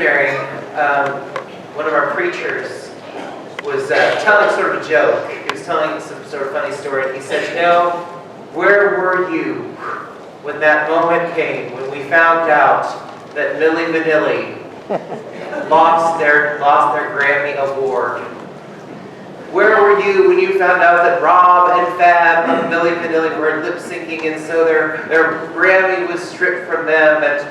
seminary, one of our preachers was telling sort of a joke. He was telling some sort of funny story. And he said, where were you when that moment came, when we found out that Milli Vanilli lost their Grammy Award? Where were you when you found out that Rob and Fab of Milli Vanilli were lip syncing, and so their Grammy was stripped from them? And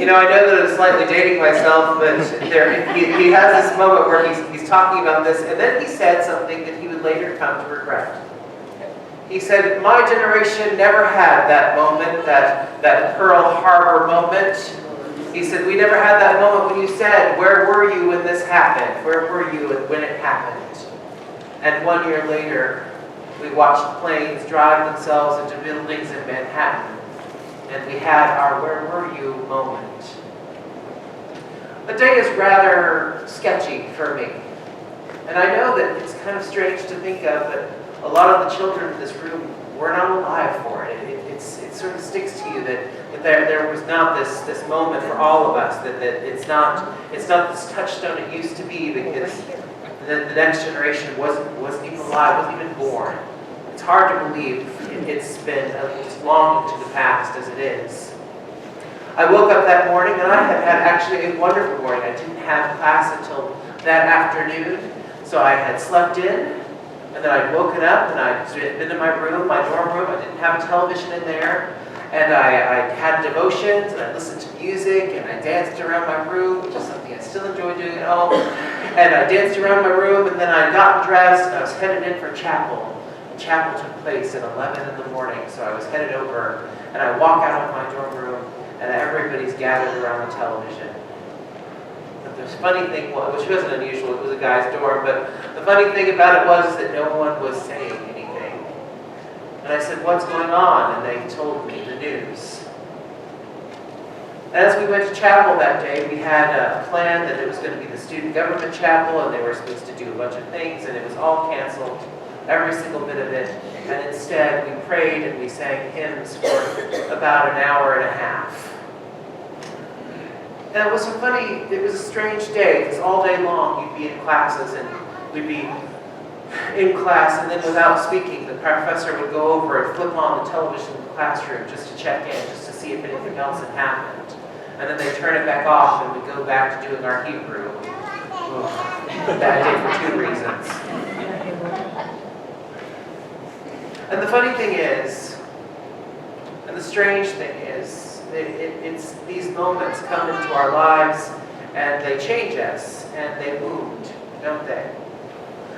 I know that I'm slightly dating myself, but he has this moment where he's talking about this, and then he said something that he would later come to regret. He said, my generation never had that moment, that Pearl Harbor moment. He said, we never had that moment when you said, where were you when this happened? Where were you when it happened? And 1 year later, we watched planes drive themselves into buildings in Manhattan. And we had our where were you moment. The day is rather sketchy for me. And I know that it's kind of strange to think of, but a lot of the children in this room were not alive for it. It sort of sticks to you that there was not this moment for all of us, that it's not this touchstone it used to be, because the next generation wasn't even alive, wasn't even born. It's hard to believe it's been as long into the past as it is. I woke up that morning and I had actually a wonderful morning. I didn't have class until that afternoon, so I had slept in, and then I'd woken up and I'd been in my room, my dorm room. I didn't have a television in there, and I had devotions, and I listened to music, and I danced around my room, which is something I still enjoy doing at home. And I danced around my room, and then I got dressed, and I was headed in for chapel. Chapel took place at 11 in the morning, so I was headed over, and I walk out of my dorm room, and everybody's gathered around the television. But the funny thing was, which wasn't unusual, it was a guy's dorm, but the funny thing about it was that no one was saying anything. And I said, what's going on? And they told me the news. As we went to chapel that day, we had a plan that it was going to be the student government chapel, and they were supposed to do a bunch of things, and it was all canceled, every single bit of it. And instead, we prayed and we sang hymns for about an hour and a half. And it was a strange day, because all day long you'd be in classes, and we'd be in class, and then without speaking, the professor would go over and flip on the television in the classroom just to check in, just to see if anything else had happened. And then they turn it back off, and we go back to doing our Hebrew. Bad day for two reasons. And the funny thing is, and the strange thing is, it's these moments come into our lives, and they change us, and they wound, don't they?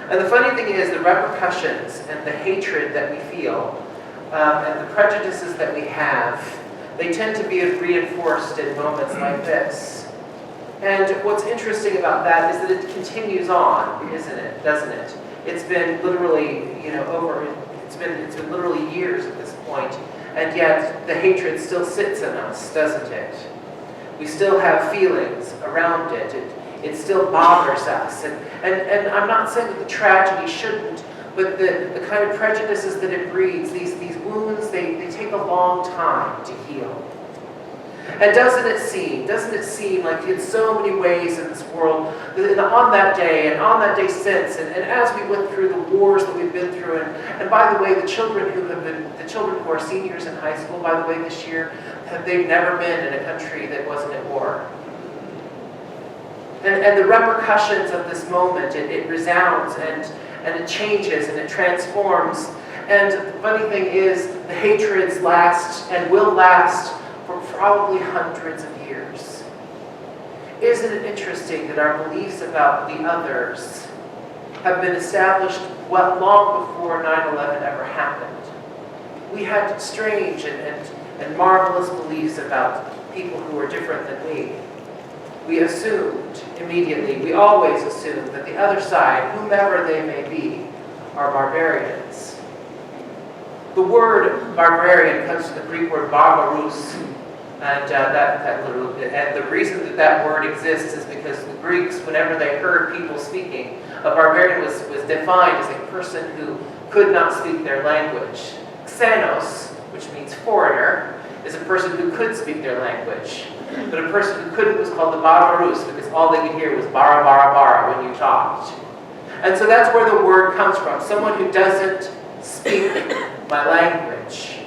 And the funny thing is, the repercussions and the hatred that we feel, and the prejudices that we have, they tend to be reinforced in moments like this. And what's interesting about that is that it continues on, isn't it? Doesn't it? It's been literally, it's been literally years at this point, and yet the hatred still sits in us, doesn't it? We still have feelings around it. It still bothers us. And I'm not saying that the tragedy shouldn't, but the kind of prejudices that it breeds, these wounds, they take a long time to heal. And doesn't it seem like in so many ways in this world, on that day and on that day since, and as we went through the wars that we've been through, and by the way, the children who are seniors in high school, by the way, this year, they've never been in a country that wasn't at war. And the repercussions of this moment, it resounds, and it changes, and it transforms. And the funny thing is, the hatreds last and will last for probably hundreds of years. Isn't it interesting that our beliefs about the others have been established long before 9/11 ever happened? We had strange and marvelous beliefs about people who were different than we. We assumed immediately, we always assumed that the other side, whomever they may be, are barbarians. The word barbarian comes from the Greek word barbaros, and the reason that word exists is because the Greeks, whenever they heard people speaking, a barbarian was defined as a person who could not speak their language. Xenos, which means foreigner, is a person who could speak their language. But a person who couldn't was called the Barbarous, because all they could hear was bara, bara, bara when you talked. And so that's where the word comes from. Someone who doesn't speak my language.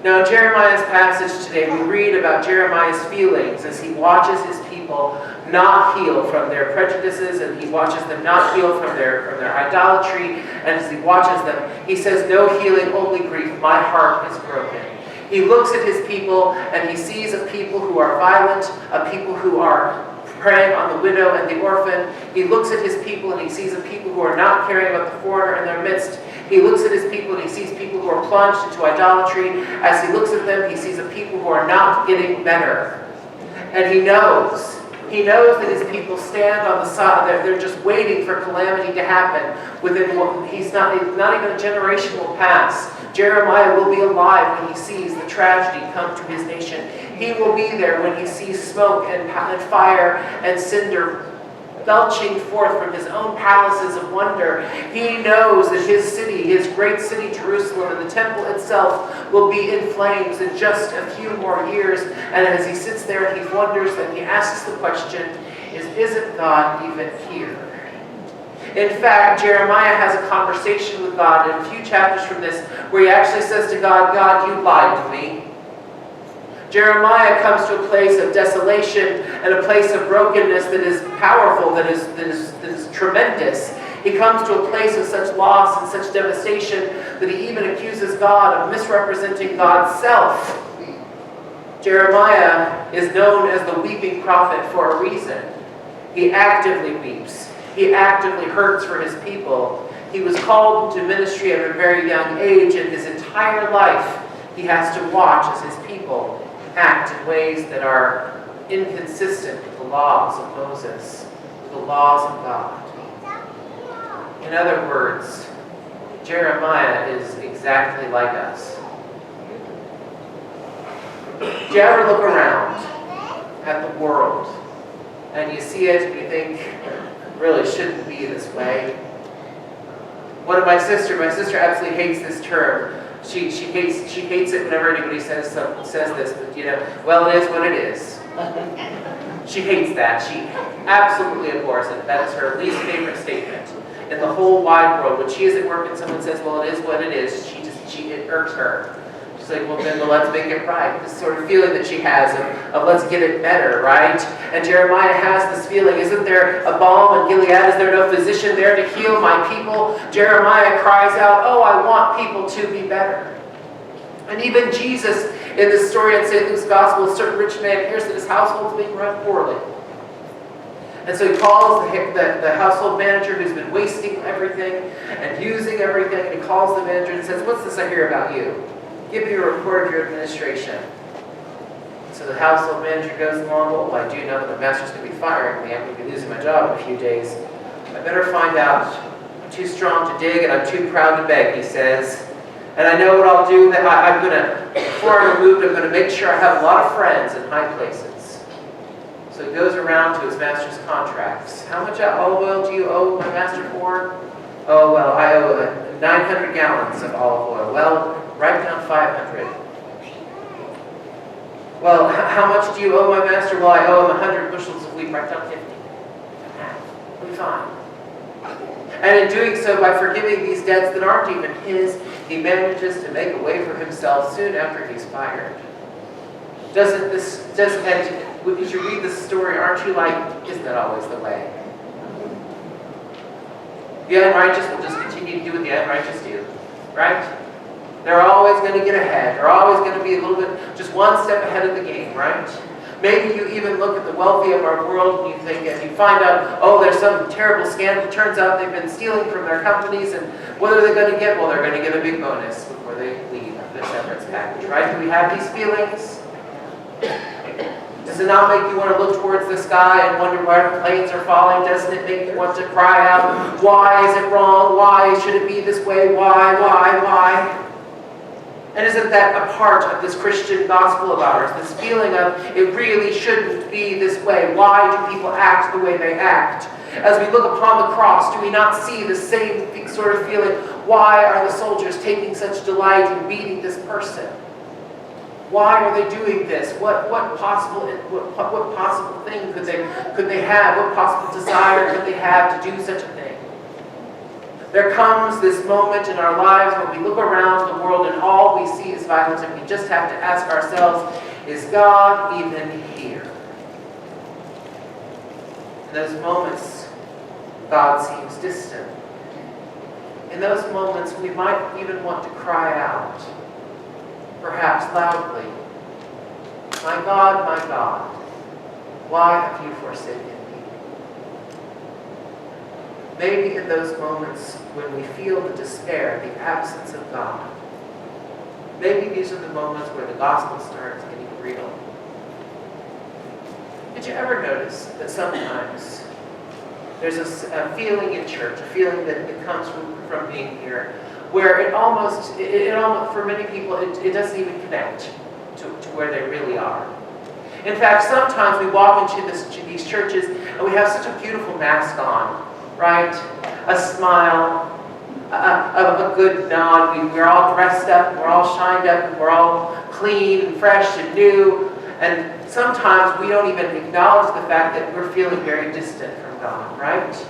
Now in Jeremiah's passage today, we read about Jeremiah's feelings as he watches his people not heal from their prejudices, and he watches them not heal from their idolatry, and as he watches them, he says, no healing, only grief, my heart is broken. He looks at his people, and he sees a people who are violent, a people who are preying on the widow and the orphan. He looks at his people, and he sees a people who are not caring about the foreigner in their midst. He looks at his people, and he sees people who are plunged into idolatry. As he looks at them, he sees a people who are not getting better. And he knows that his people stand on the side, they're just waiting for calamity to happen. Within not even a generation will pass. Jeremiah will be alive when he sees the tragedy come to his nation. He will be there when he sees smoke and fire and cinder belching forth from his own palaces of wonder. He knows that his city, his great city Jerusalem, and the temple itself will be in flames in just a few more years. And as he sits there and he wonders and he asks the question, isn't God even here? In fact, Jeremiah has a conversation with God in a few chapters from this where he actually says to God, God, you lied to me. Jeremiah comes to a place of desolation and a place of brokenness that is powerful, that is tremendous. He comes to a place of such loss and such devastation that he even accuses God of misrepresenting God's self. Jeremiah is known as the weeping prophet for a reason. He actively weeps. He actively hurts for his people. He was called into ministry at a very young age, and his entire life he has to watch as his people act in ways that are inconsistent with the laws of Moses, with the laws of God. In other words, Jeremiah is exactly like us. Do you ever look around at the world and you see it and you think, it really shouldn't be this way? My sister absolutely hates this term. She hates it whenever anybody says this, but well, it is what it is. She hates that. She absolutely abhors it. That is her least favorite statement in the whole wide world. When she is at work and someone says, well, it is what it is, it irks her. She's like, well, let's make it right. This sort of feeling that she has of let's get it better, right? And Jeremiah has this feeling, isn't there a balm in Gilead? Is there no physician there to heal my people? Jeremiah cries out, oh, I want people to be better. And even Jesus, in this story in St. Luke's Gospel, a certain rich man hears that his household is being run poorly. And so he calls the household manager who's been wasting everything and using everything, and he calls the manager and says, what's this I hear about you? Give me a report of your administration. So the household manager goes along, well, I do know that my master's going to be firing me. I'm going to be losing my job in a few days. I better find out. I'm too strong to dig and I'm too proud to beg, he says. And I know what I'll do. Before I'm removed, I'm going to make sure I have a lot of friends in high places. So he goes around to his master's contracts. How much olive oil do you owe my master for? Oh, well, I owe 900 gallons of olive oil. Well, write down 500. Well, how much do you owe my master? Well, I owe him 100 bushels of wheat. Write down 50. We'll be fine. And in doing so, by forgiving these debts that aren't even his, he manages to make a way for himself soon after he's fired. As you read this story, aren't you like, isn't that always the way? The unrighteous will just continue to do what the unrighteous do, right? They're always going to get ahead. They're always going to be a little bit, just one step ahead of the game, right? Maybe you even look at the wealthy of our world and you think, and you find out, oh, there's some terrible scandal. It turns out they've been stealing from their companies, and what are they going to get? Well, they're going to get a big bonus before they leave their severance package, right? Do we have these feelings? Does it not make you want to look towards the sky and wonder why the planes are falling? Doesn't it make you want to cry out, why is it wrong? Why should it be this way? Why? And isn't that a part of this Christian gospel of ours? This feeling of it really shouldn't be this way. Why do people act the way they act? As we look upon the cross, do we not see the same sort of feeling? Why are the soldiers taking such delight in beating this person? Why are they doing this? What possible thing could they have? What possible desire could they have to do such a thing? There comes this moment in our lives when we look around the world and all we see is violence, and we just have to ask ourselves, is God even here? In those moments, God seems distant. In those moments, we might even want to cry out, perhaps loudly, my God, why have you forsaken me? Maybe in those moments when we feel the despair, the absence of God, maybe these are the moments where the gospel starts getting real. Did you ever notice that sometimes there's a feeling in church, a feeling that it comes from being here, where it almost, for many people, it doesn't even connect to where they really are. In fact, sometimes we walk into these churches and we have such a beautiful mask on, right? A smile, a good nod. We're all dressed up, we're all shined up, and we're all clean and fresh and new. And sometimes we don't even acknowledge the fact that we're feeling very distant from God, right?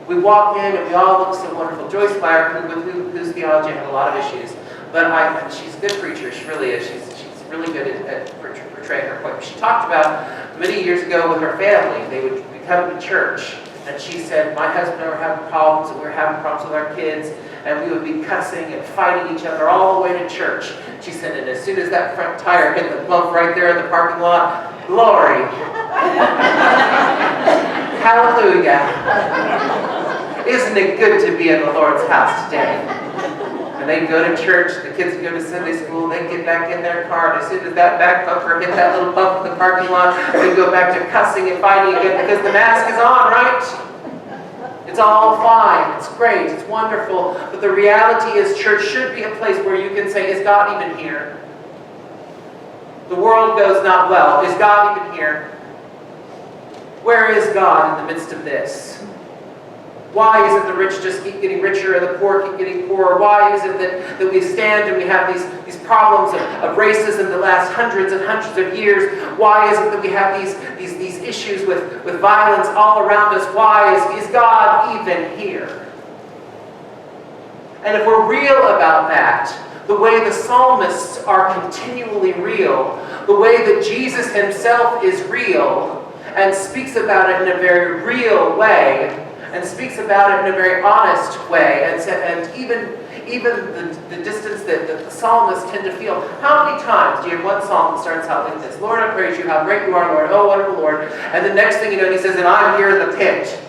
We walk in and we all look so wonderful. Joyce Meyer, whose theology had a lot of issues, but she's a good preacher. She really is. She's really good at portraying her point. She talked about many years ago with her family. They would come to church, and she said, my husband and I were having problems, and we were having problems with our kids, and we would be cussing and fighting each other all the way to church. She said, and as soon as that front tire hit the bump right there in the parking lot, glory. Hallelujah. Isn't it good to be in the Lord's house today? And they'd go to church, the kids would go to Sunday school, they'd get back in their car, and as soon as that back bumper hit that little bump in the parking lot, they'd go back to cussing and fighting again because the mask is on, right? It's all fine, it's great, it's wonderful, but the reality is church should be a place where you can say, is God even here? The world goes not well. Is God even here? Where is God in the midst of this? Why is it the rich just keep getting richer and the poor keep getting poorer? Why is it that we stand and we have these problems of racism that last hundreds and hundreds of years? Why is it that we have these issues with violence all around us? Why is God even here? And if we're real about that, the way the psalmists are continually real, the way that Jesus himself is real and speaks about it in a very real way, and speaks about it in a very honest way, and even the distance that the psalmists tend to feel. How many times do you have one psalm that starts out like this? Lord, I praise you, how great you are, Lord, oh, wonderful Lord. And the next thing you know, he says, and I'm here in the pit.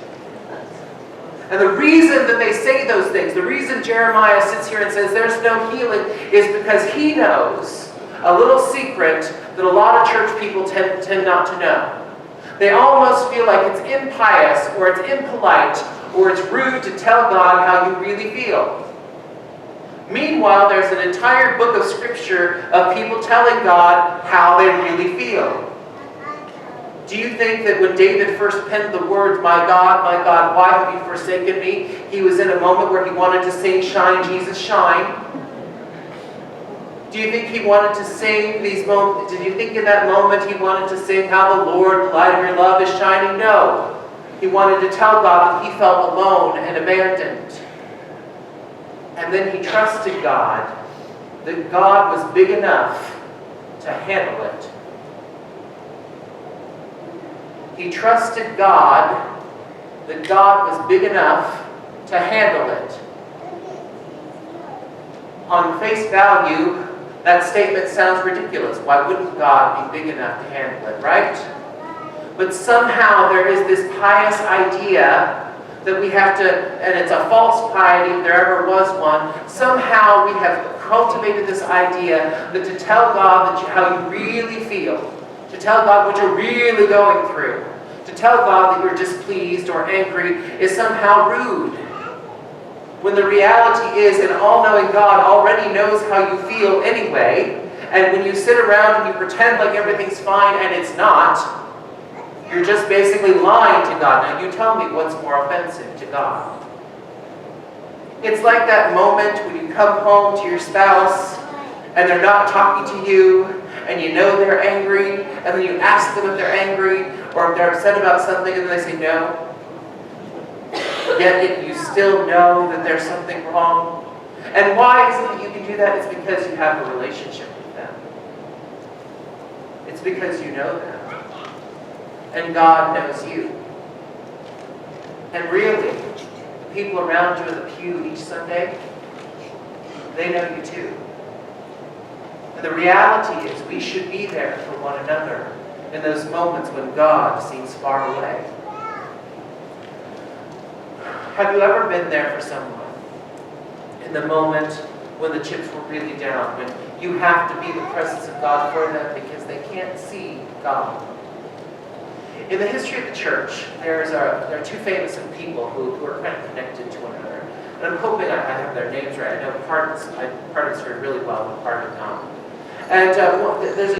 And the reason that they say those things, the reason Jeremiah sits here and says there's no healing, is because he knows a little secret that a lot of church people tend not to know. They almost feel like it's impious, or it's impolite, or it's rude to tell God how you really feel. Meanwhile, there's an entire book of Scripture of people telling God how they really feel. Do you think that when David first penned the words, my God, why have you forsaken me? He was in a moment where he wanted to sing, shine, Jesus, shine. Do you think he wanted to sing these moments? Did you think in that moment he wanted to sing how the Lord, the light of your love is shining? No. He wanted to tell God that he felt alone and abandoned. And then he trusted God, that God was big enough to handle it. He trusted God, that God was big enough to handle it. On face value, that statement sounds ridiculous. Why wouldn't God be big enough to handle it, right? But somehow there is this pious idea that we have to, and it's a false piety if there ever was one, somehow we have cultivated this idea that to tell God how you really feel, to tell God what you're really going through, to tell God that you're displeased or angry is somehow rude. When the reality is, an all-knowing God already knows how you feel anyway, and when you sit around and you pretend like everything's fine and it's not, you're just basically lying to God. Now you tell me what's more offensive to God. It's like that moment when you come home to your spouse and they're not talking to you, and you know they're angry, and then you ask them if they're angry, or if they're upset about something, and then they say no. Yet you still know that there's something wrong. And why is it that you can do that? It's because you have a relationship with them. It's because you know them. And God knows you. And really, the people around you in the pew each Sunday, they know you too. And the reality is we should be there for one another in those moments when God seems far away. Have you ever been there for someone in the moment when the chips were really down, when you have to be the presence of God for them because they can't see God? In the history of the church, there are two famous people who are kind of connected to one another. And I'm hoping I have their names right. I know part of it's heard really well, and part of it not. And there's